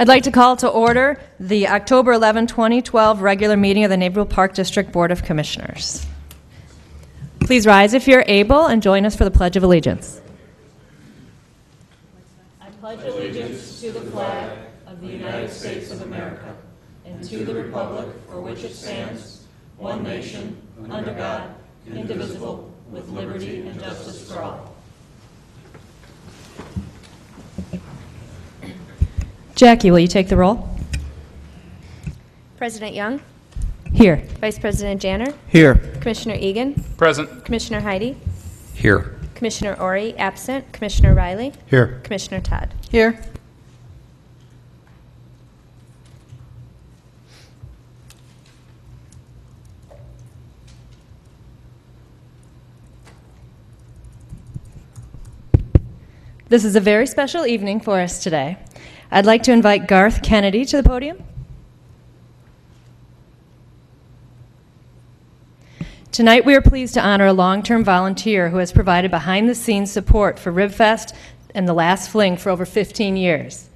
I'd like to call to order the October 11, 2012 regular meeting of the Naperville Park District Board of Commissioners. Please rise if you're able and join us for the Pledge of Allegiance. I pledge allegiance to the flag of the United States of America and to the republic for which it stands, one nation, under God, indivisible, with liberty and justice for all. Jackie, will you take the roll? President Young? Here. Vice President Janner? Here. Commissioner Egan? Present. Commissioner Heidi? Here. Commissioner Ori, absent. Commissioner Riley? Here. Commissioner Todd? Here. This is a very special evening for us today. I'd like to invite Garth Kennedy to the podium. Tonight we are pleased to honor a long-term volunteer who has provided behind-the-scenes support for RibFest and The Last Fling for over 15 years.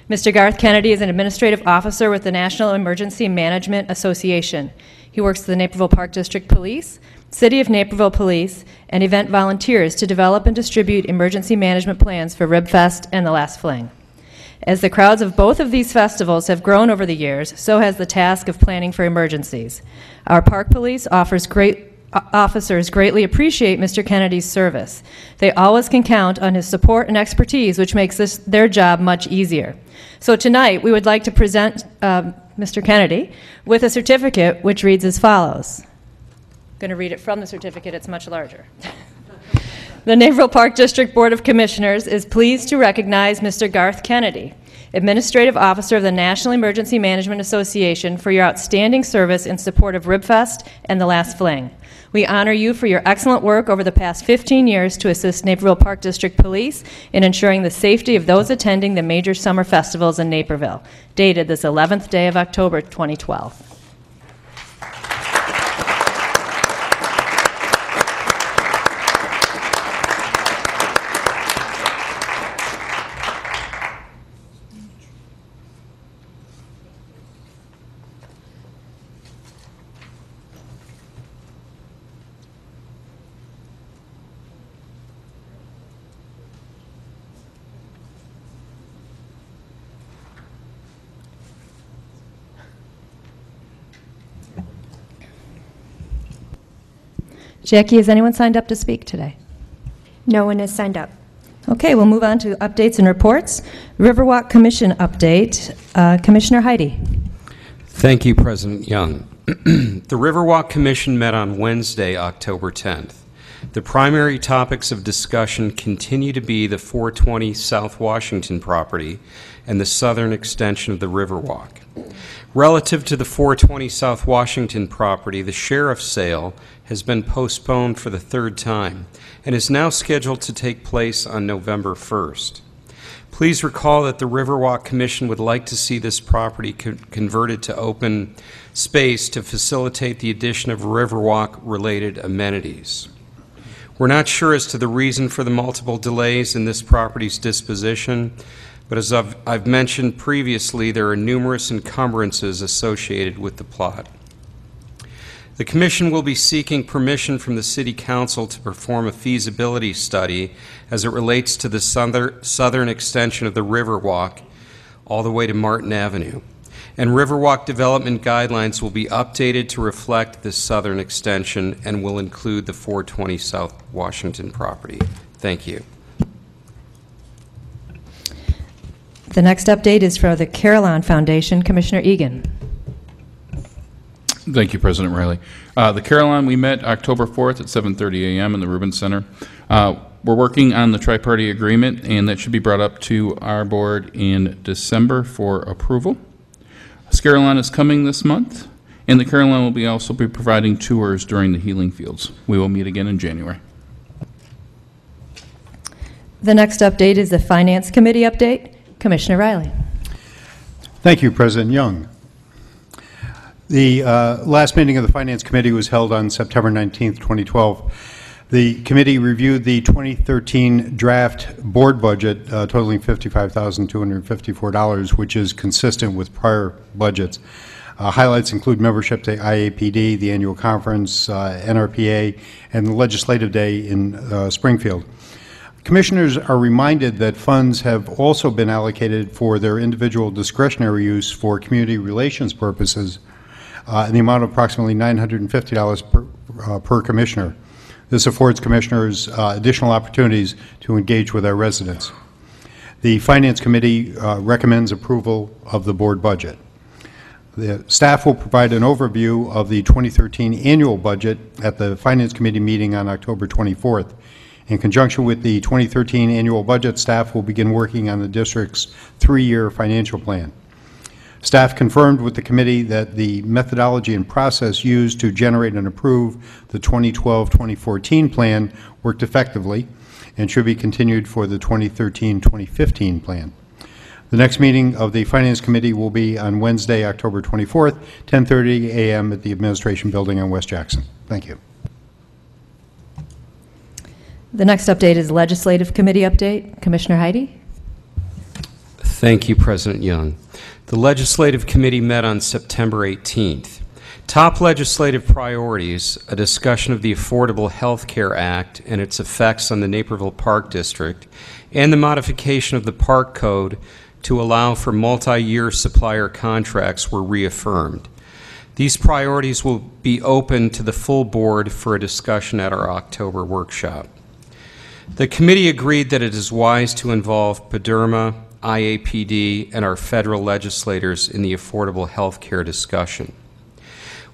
Mr. Garth Kennedy is an administrative officer with the National Emergency Management Association. He works for the Naperville Park District Police, City of Naperville Police, and event volunteers to develop and distribute emergency management plans for RibFest and The Last Fling. As the crowds of both of these festivals have grown over the years, so has the task of planning for emergencies. Our park police officers greatly appreciate Mr. Kennedy's service. They always can count on his support and expertise, which makes their job much easier. So tonight, we would like to present Mr. Kennedy with a certificate which reads as follows. I'm going to read it from the certificate. It's much larger. The Naperville Park District Board of Commissioners is pleased to recognize Mr. Garth Kennedy, Administrative Officer of the National Emergency Management Association, for your outstanding service in support of RibFest and The Last Fling. We honor you for your excellent work over the past 15 years to assist Naperville Park District Police in ensuring the safety of those attending the major summer festivals in Naperville. Dated this 11th day of October 2012. Jackie, has anyone signed up to speak today? No one has signed up. Okay, we'll move on to updates and reports. Riverwalk Commission update. Commissioner Heidi. Thank you, President Young. The Riverwalk Commission met on Wednesday, October 10th. The primary topics of discussion continue to be the 420 South Washington property and the southern extension of the Riverwalk. Relative to the 420 South Washington property, the sheriff's sale has been postponed for the third time and is now scheduled to take place on November 1st. Please recall that the Riverwalk Commission would like to see this property converted to open space to facilitate the addition of Riverwalk-related amenities. We're not sure as to the reason for the multiple delays in this property's disposition, but as I've mentioned previously, there are numerous encumbrances associated with the plot. The Commission will be seeking permission from the City Council to perform a feasibility study as it relates to the southern extension of the Riverwalk all the way to Martin Avenue. And Riverwalk development guidelines will be updated to reflect this southern extension and will include the 420 South Washington property. Thank you. The next update is for the Carillon Foundation. Commissioner Egan. Thank you, President Riley. The Carillon, we met October 4th at 7:30 a.m. in the Rubin Center. We're working on the tri-party agreement, and that should be brought up to our board in December for approval. Carillon is coming this month, and the Carillon will also be providing tours during the healing fields. We will meet again in January. The next update is the Finance Committee update. Commissioner Riley. Thank you, President Young. The last meeting of the Finance Committee was held on September 19th, 2012. The committee reviewed the 2013 draft board budget totaling $55,254, which is consistent with prior budgets. Highlights include membership to IAPD, the annual conference, NRPA, and the legislative day in Springfield. Commissioners are reminded that funds have also been allocated for their individual discretionary use for community relations purposes in the amount of approximately $950 per commissioner. This affords commissioners additional opportunities to engage with our residents. The Finance Committee recommends approval of the board budget. The staff will provide an overview of the 2013 annual budget at the Finance Committee meeting on October 24th. In conjunction with the 2013 annual budget, staff will begin working on the district's 3-year financial plan. Staff confirmed with the committee that the methodology and process used to generate and approve the 2012-2014 plan worked effectively and should be continued for the 2013-2015 plan. The next meeting of the Finance Committee will be on Wednesday, October 24th, 10:30 a.m. at the Administration Building on West Jackson. Thank you. The next update is Legislative Committee update. Commissioner Heidi. Thank you, President Young. The Legislative Committee met on September 18th. Top legislative priorities, a discussion of the Affordable Health Care Act and its effects on the Naperville Park District, and the modification of the Park Code to allow for multi-year supplier contracts were reaffirmed. These priorities will be open to the full board for a discussion at our October workshop. The committee agreed that it is wise to involve PDERMA, IAPD, and our federal legislators in the affordable health care discussion.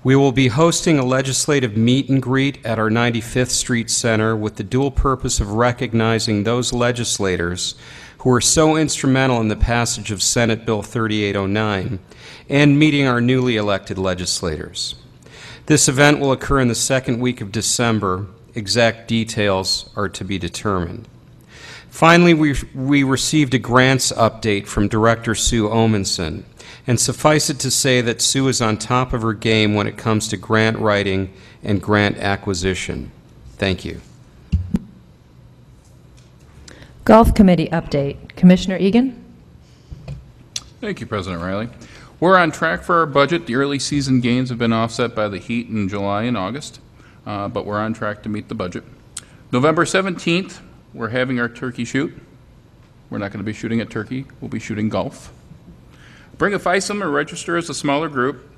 We will be hosting a legislative meet and greet at our 95th Street Center with the dual purpose of recognizing those legislators who were so instrumental in the passage of Senate Bill 3809 and meeting our newly elected legislators. This event will occur in the second week of December. Exact details are to be determined. Finally, we received a grants update from Director Sue Omenson, and suffice it to say that Sue is on top of her game when it comes to grant writing and grant acquisition. Thank you. Golf Committee update. Commissioner Egan. Thank you, President Riley. We're on track for our budget. The early season gains have been offset by the heat in July and August, but we're on track to meet the budget. November 17th, we're having our turkey shoot. We're not going to be shooting at turkey. We'll be shooting golf. Bring a foursome or register as a smaller group.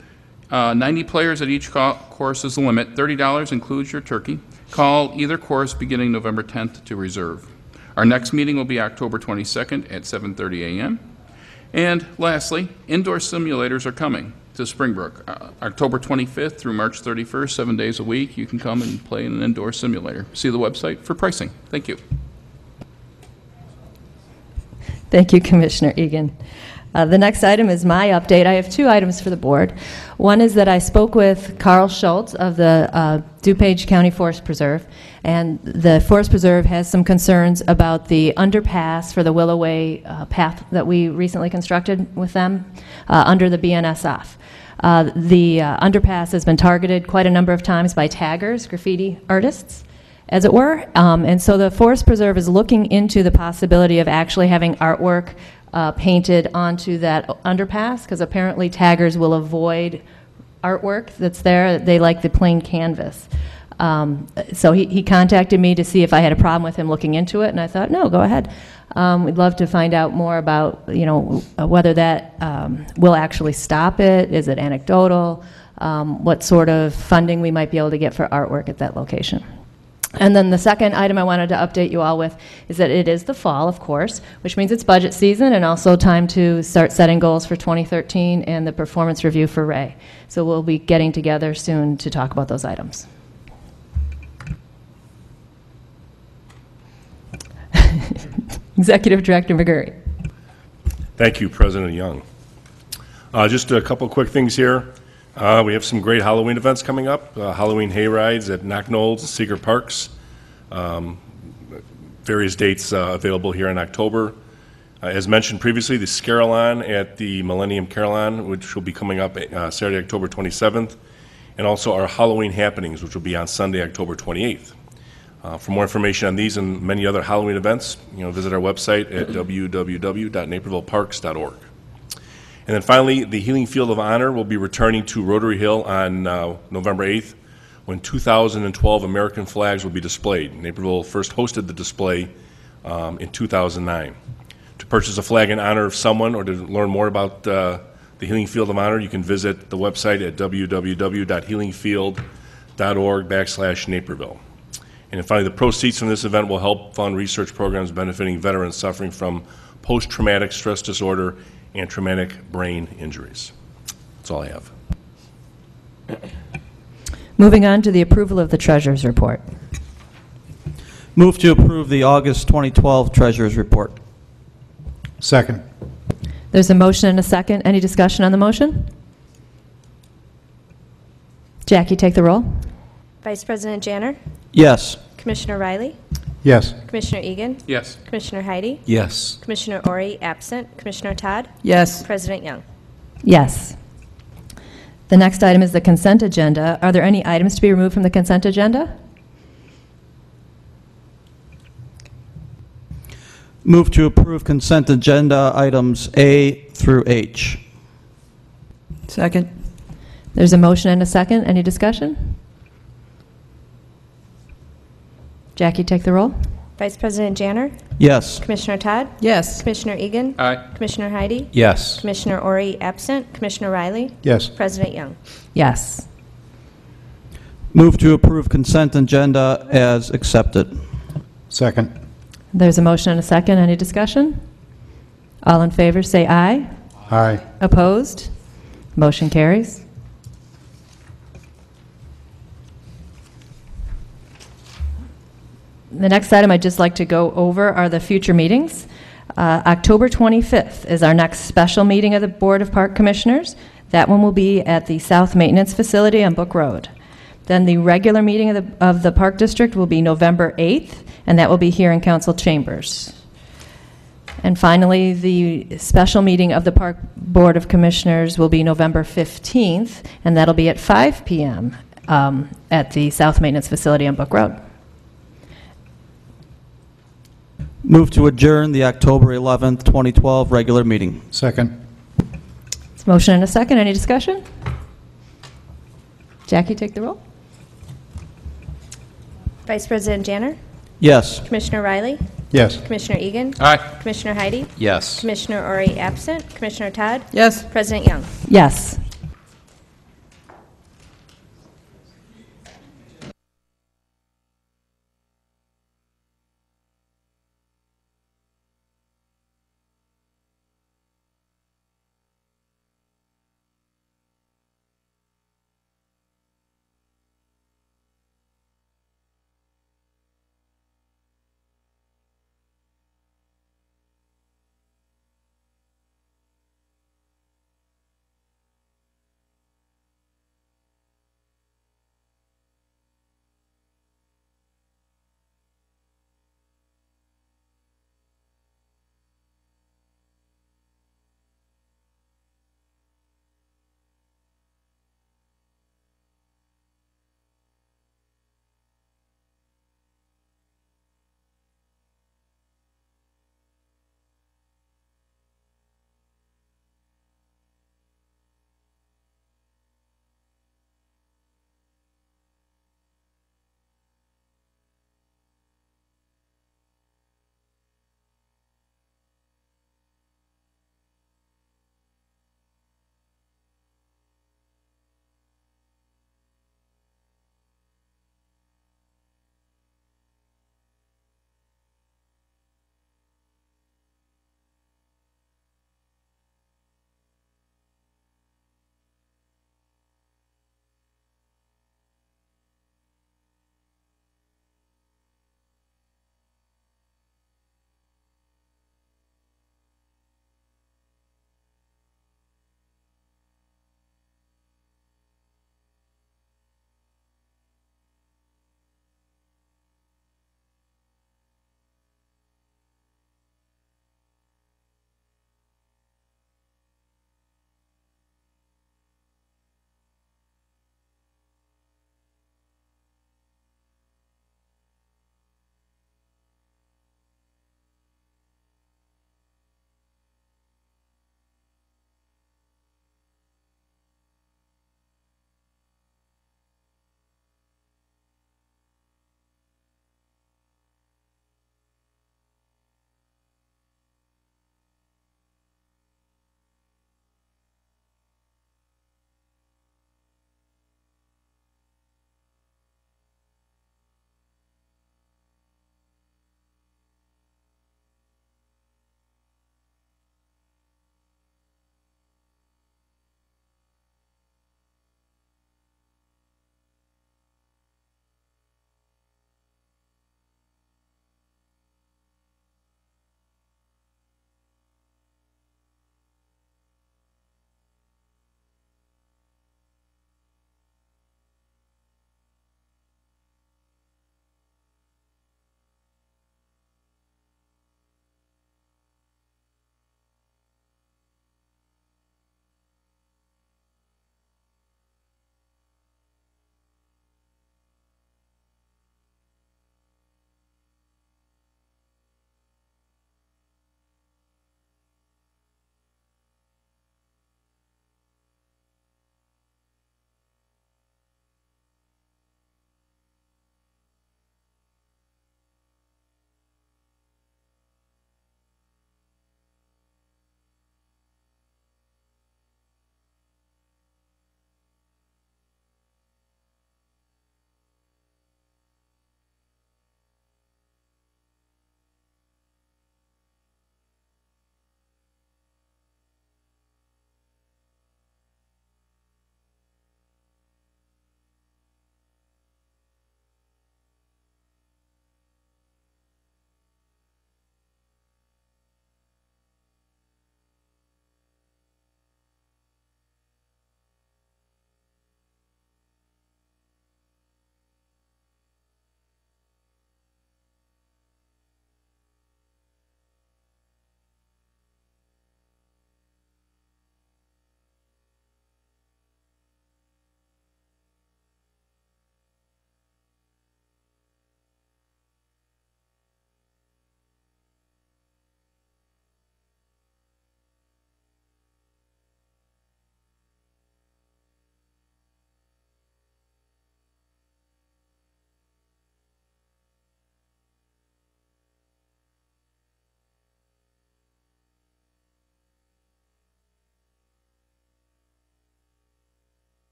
90 players at each course is the limit. $30 includes your turkey. Call either course beginning November 10th to reserve. Our next meeting will be October 22nd at 7:30 a.m. And lastly, indoor simulators are coming to Springbrook. October 25th through March 31st, 7 days a week, you can come and play in an indoor simulator. See the website for pricing. Thank you. Thank you, Commissioner Egan. The next item is my update. I have 2 items for the board. One is that I spoke with Carl Schultz of the DuPage County Forest Preserve, and the Forest Preserve has some concerns about the underpass for the Willow Way path that we recently constructed with them under the BNSF. The underpass has been targeted quite a number of times by taggers, graffiti artists, as it were, and so the Forest Preserve is looking into the possibility of actually having artwork painted onto that underpass, because apparently taggers will avoid artwork that's there. They like the plain canvas. So he contacted me to see if I had a problem with him looking into it, and I thought, no, go ahead. We'd love to find out more about, whether that will actually stop it. Is it anecdotal? What sort of funding we might be able to get for artwork at that location. And then the second item I wanted to update you all with is that it is the fall, of course, which means it's budget season and also time to start setting goals for 2013 and the performance review for Ray. So we'll be getting together soon to talk about those items. Executive Director McGurry. Thank you, President Young. Just a couple quick things here. We have some great Halloween events coming up. Halloween hay rides at Knocknolds and Seeger Parks. Various dates available here in October. As mentioned previously, the Carillon at the Millennium Carillon, which will be coming up Saturday, October 27th, and also our Halloween happenings, which will be on Sunday, October 28th. For more information on these and many other Halloween events, visit our website at www.napervilleparks.org. And then finally, the Healing Field of Honor will be returning to Rotary Hill on November 8th, when 2012 American flags will be displayed. Naperville first hosted the display in 2009. To purchase a flag in honor of someone or to learn more about the Healing Field of Honor, you can visit the website at www.healingfield.org/Naperville. And finally, the proceeds from this event will help fund research programs benefiting veterans suffering from post-traumatic stress disorder and traumatic brain injuries. That's all I have. Moving on to the approval of the treasurer's report. Move to approve the August 2012 Treasurer's Report. Second. There's a motion and a second. Any discussion on the motion? Jackie, take the roll. Vice President Janner, Yes. Commissioner Riley, Yes. Commissioner Egan, Yes. Commissioner Heidi, Yes. Commissioner Ori absent, Commissioner Todd, Yes. President Young. Yes. The next item is the consent agenda. Are there any items to be removed from the consent agenda? Move to approve consent agenda items A through H. Second. There's a motion and a second. Any discussion? Jackie, take the roll. Vice President Janner, Yes. Commissioner Todd, Yes. Commissioner Egan, Aye. Commissioner Heidi, Yes. Commissioner Ori absent, Commissioner Riley, Yes. President Young. Yes. Move to approve consent agenda as accepted. Second. There's a motion and a second. Any discussion? All in favor, say aye. Aye. Opposed? Motion carries. The next item I'd just like to go over are the future meetings. October 25th is our next special meeting of the Board of Park Commissioners. That one will be at the South Maintenance Facility on Book Road. Then the regular meeting of the Park District will be November 8th, and that will be here in Council Chambers. And finally, the special meeting of the Park Board of Commissioners will be November 15th, and that'll be at 5 p.m. At the South Maintenance Facility on Book Road. Move to adjourn the October 11th, 2012 regular meeting. Second. It's motion and a second. Any discussion? Jackie, take the roll. Vice President Janner, Yes. Commissioner Riley, Yes. Commissioner Egan, Aye. Commissioner Heidi, Yes. Commissioner Ori absent, Commissioner Todd, Yes. President Young. Yes.